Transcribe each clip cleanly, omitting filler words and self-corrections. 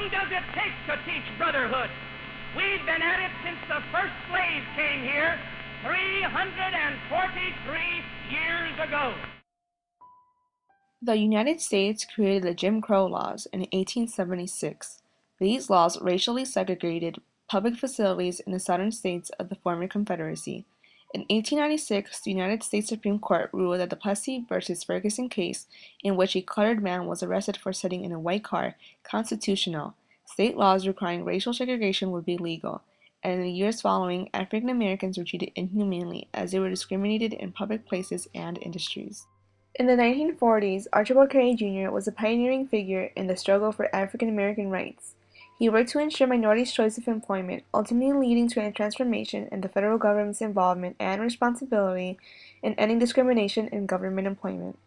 long does it take to teach brotherhood? We've been at it since the first slaves came here 343 years ago. The United States created the Jim Crow laws in 1876. These laws racially segregated public facilities in the southern states of the former Confederacy. In 1896, the United States Supreme Court ruled that the Plessy versus Ferguson case, in which a colored man was arrested for sitting in a white car, constitutional. State laws requiring racial segregation would be legal, and in the years following, African Americans were treated inhumanely as they were discriminated in public places and industries. In the 1940s, Archibald Carey Jr. was a pioneering figure in the struggle for African American rights. He worked to ensure minorities' choice of employment, ultimately leading to a transformation in the federal government's involvement and responsibility in ending discrimination in government employment.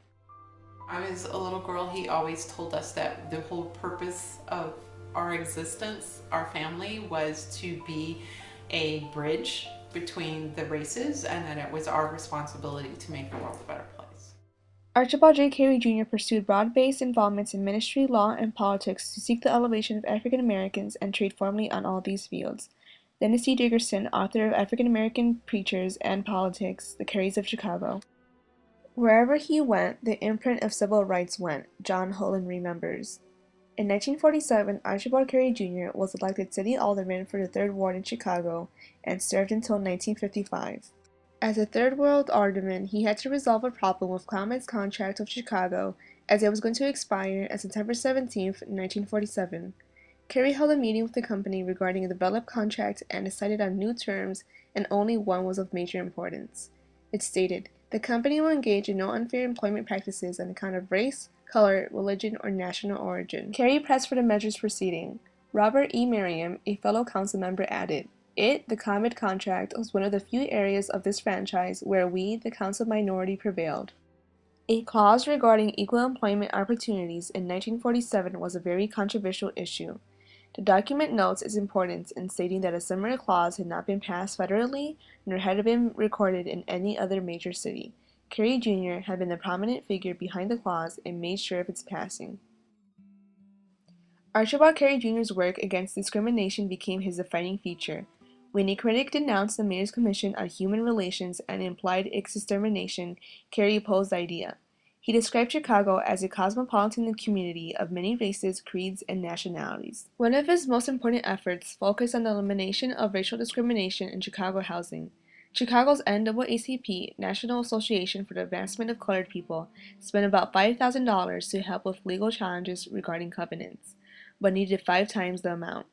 I was a little girl, he always told us that the whole purpose of our existence, our family, was to be a bridge between the races, and that it was our responsibility to make the world a better place. Archibald J. Carey Jr. pursued broad-based involvements in ministry, law, and politics to seek the elevation of African Americans and trade formally on all these fields. Dennis C. Dickerson, author of African American Preachers and Politics, The Careys of Chicago. Wherever he went, the imprint of civil rights went, John Holland remembers. In 1947, Archibald Carey Jr. was elected city alderman for the 3rd Ward in Chicago and served until 1955. As a Third World alderman, he had to resolve a problem with ComEd's contract with Chicago, as it was going to expire on September 17, 1947. Carey held a meeting with the company regarding the developed contract and decided on new terms, and only one was of major importance. It stated, "The company will engage in no unfair employment practices on account of race, color, religion, or national origin." Carey pressed for the measures proceeding. Robert E. Merriam, a fellow council member, added, the ComEd contract, was one of the few areas of this franchise where we, the council minority, prevailed. A clause regarding equal employment opportunities in 1947 was a very controversial issue. The document notes its importance in stating that a similar clause had not been passed federally, nor had it been recorded in any other major city. Carey Jr. had been the prominent figure behind the clause and made sure of its passing. Archibald Carey Jr.'s work against discrimination became his defining feature. When a critic denounced the Mayor's Commission on Human Relations and implied its extermination, Carey opposed the idea. He described Chicago as a cosmopolitan community of many races, creeds, and nationalities. One of his most important efforts focused on the elimination of racial discrimination in Chicago housing. Chicago's NAACP, National Association for the Advancement of Colored People, spent about $5,000 to help with legal challenges regarding covenants, but needed 5 times the amount.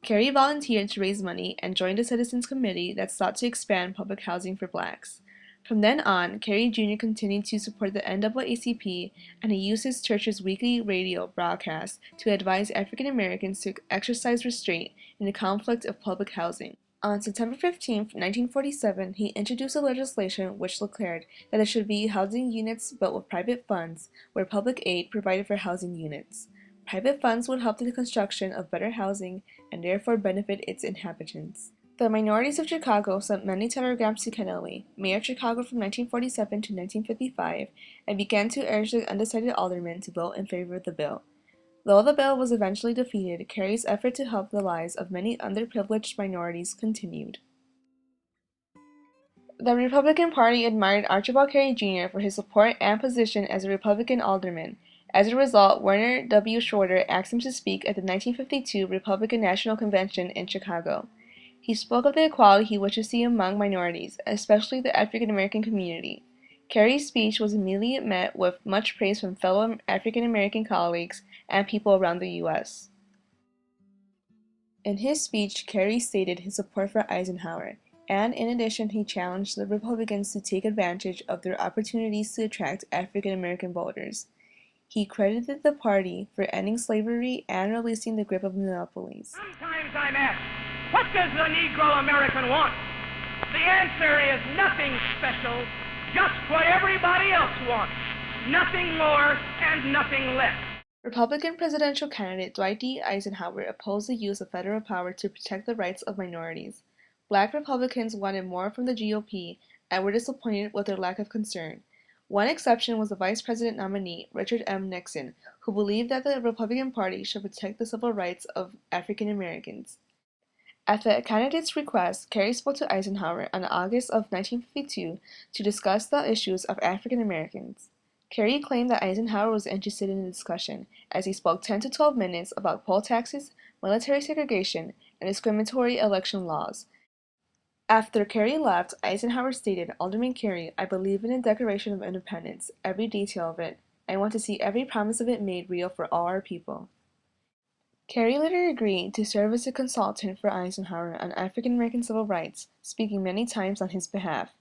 Carey volunteered to raise money and joined a citizens committee that sought to expand public housing for blacks. From then on, Carey Jr. continued to support the NAACP, and he used his church's weekly radio broadcast to advise African Americans to exercise restraint in the conflict of public housing. On September 15, 1947, he introduced a legislation which declared that there should be housing units built with private funds, where public aid provided for housing units. Private funds would help the construction of better housing and therefore benefit its inhabitants. The minorities of Chicago sent many telegrams to Kennelly, mayor of Chicago from 1947 to 1955, and began to urge the undecided aldermen to vote in favor of the bill. Though the bill was eventually defeated, Carey's effort to help the lives of many underprivileged minorities continued. The Republican Party admired Archibald Carey Jr. for his support and position as a Republican alderman. As a result, Warner W. Shorter asked him to speak at the 1952 Republican National Convention in Chicago. He spoke of the equality he wished to see among minorities, especially the African American community. Carey's speech was immediately met with much praise from fellow African American colleagues and people around the U.S. In his speech, Carey stated his support for Eisenhower, and in addition he challenged the Republicans to take advantage of their opportunities to attract African American voters. He credited the party for ending slavery and releasing the grip of monopolies. Sometimes I'm asked, what does the Negro American want? The answer is nothing special, just what everybody else wants. Nothing more and nothing less. Republican presidential candidate Dwight D. Eisenhower opposed the use of federal power to protect the rights of minorities. Black Republicans wanted more from the GOP and were disappointed with their lack of concern. One exception was the vice president nominee, Richard M. Nixon, who believed that the Republican Party should protect the civil rights of African Americans. At the candidate's request, Carey spoke to Eisenhower in August of 1952 to discuss the issues of African Americans. Carey claimed that Eisenhower was interested in the discussion, as he spoke 10 to 12 minutes about poll taxes, military segregation, and discriminatory election laws. After Carey left, Eisenhower stated, "Alderman Carey, I believe in the Declaration of Independence, every detail of it. I want to see every promise of it made real for all our people." Carey later agreed to serve as a consultant for Eisenhower on African American civil rights, speaking many times on his behalf.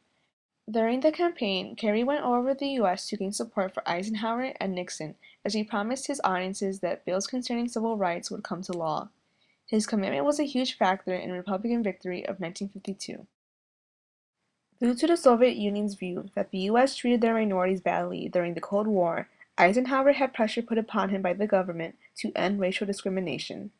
During the campaign, Carey went all over the U.S. to gain support for Eisenhower and Nixon, as he promised his audiences that bills concerning civil rights would come to law. His commitment was a huge factor in the Republican victory of 1952. Due to the Soviet Union's view that the U.S. treated their minorities badly during the Cold War, Eisenhower had pressure put upon him by the government to end racial discrimination.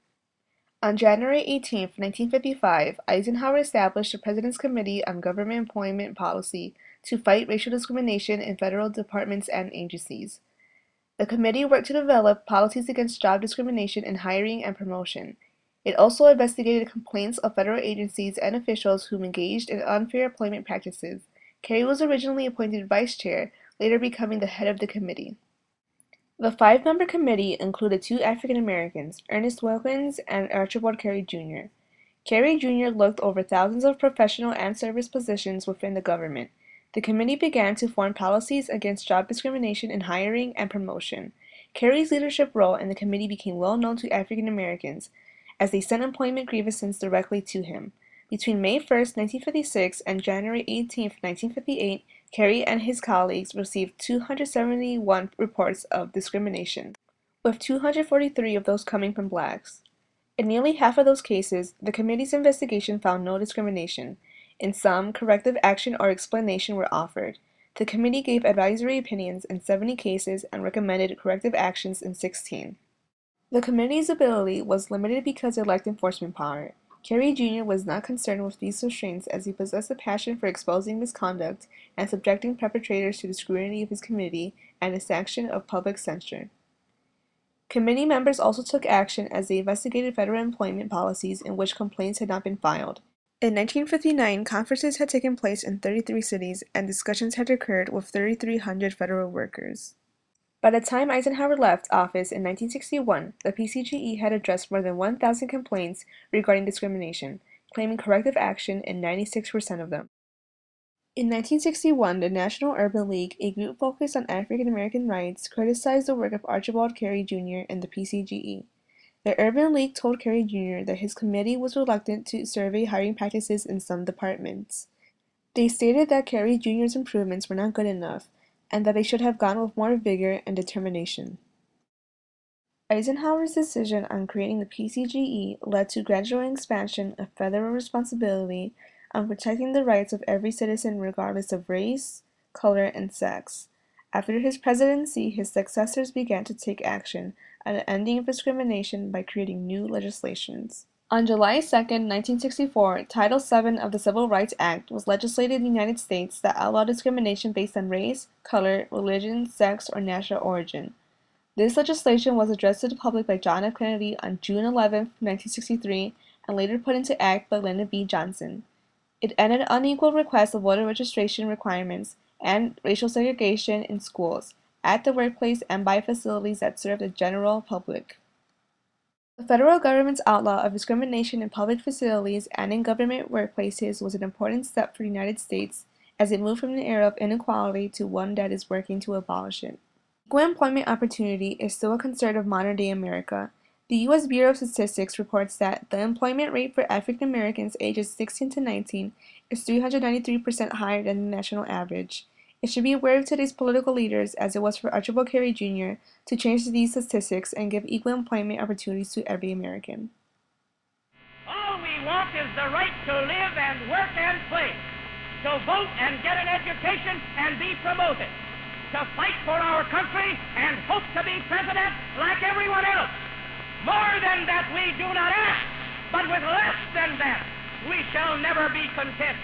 On January 18, 1955, Eisenhower established the President's Committee on Government Employment Policy to fight racial discrimination in federal departments and agencies. The committee worked to develop policies against job discrimination in hiring and promotion. It also investigated complaints of federal agencies and officials who engaged in unfair employment practices. Carey was originally appointed vice chair, later becoming the head of the committee. The five-member committee included two African Americans, Ernest Wilkins and Archibald Carey Jr. Carey Jr. looked over thousands of professional and service positions within the government. The committee began to form policies against job discrimination in hiring and promotion. Carey's leadership role in the committee became well known to African Americans, as they sent employment grievances directly to him. Between May 1, 1956 and January 18, 1958, Carey and his colleagues received 271 reports of discrimination, with 243 of those coming from blacks. In nearly half of those cases, the committee's investigation found no discrimination. In some, corrective action or explanation were offered. The committee gave advisory opinions in 70 cases and recommended corrective actions in 16. The committee's ability was limited because it lacked enforcement power. Carey Jr. was not concerned with these restraints as he possessed a passion for exposing misconduct and subjecting perpetrators to the scrutiny of his committee and the sanction of public censure. Committee members also took action as they investigated federal employment policies in which complaints had not been filed. In 1959, conferences had taken place in 33 cities and discussions had occurred with 3,300 federal workers. By the time Eisenhower left office in 1961, the PCGE had addressed more than 1,000 complaints regarding discrimination, claiming corrective action in 96% of them. In 1961, the National Urban League, a group focused on African American rights, criticized the work of Archibald Carey Jr. and the PCGE. The Urban League told Carey Jr. that his committee was reluctant to survey hiring practices in some departments. They stated that Carey Jr.'s improvements were not good enough, and that they should have gone with more vigor and determination. Eisenhower's decision on creating the PCGE led to gradual expansion of federal responsibility on protecting the rights of every citizen regardless of race, color, and sex. After his presidency, his successors began to take action on the ending of discrimination by creating new legislations. On July 2, 1964, Title VII of the Civil Rights Act was legislated in the United States that outlawed discrimination based on race, color, religion, sex, or national origin. This legislation was addressed to the public by John F. Kennedy on June 11, 1963, and later put into act by Lyndon B. Johnson. It ended unequal requests of voter registration requirements and racial segregation in schools, at the workplace, and by facilities that serve the general public. The federal government's outlaw of discrimination in public facilities and in government workplaces was an important step for the United States as it moved from an era of inequality to one that is working to abolish it. Equal employment opportunity is still a concern of modern-day America. The U.S. Bureau of Statistics reports that the employment rate for African Americans ages 16 to 19 is 393% higher than the national average. It should be aware of today's political leaders, as it was for Archibald Carey Jr., to change these statistics and give equal employment opportunities to every American. All we want is the right to live and work and play, to vote and get an education and be promoted, to fight for our country and hope to be president like everyone else. More than that we do not ask, but with less than that we shall never be content.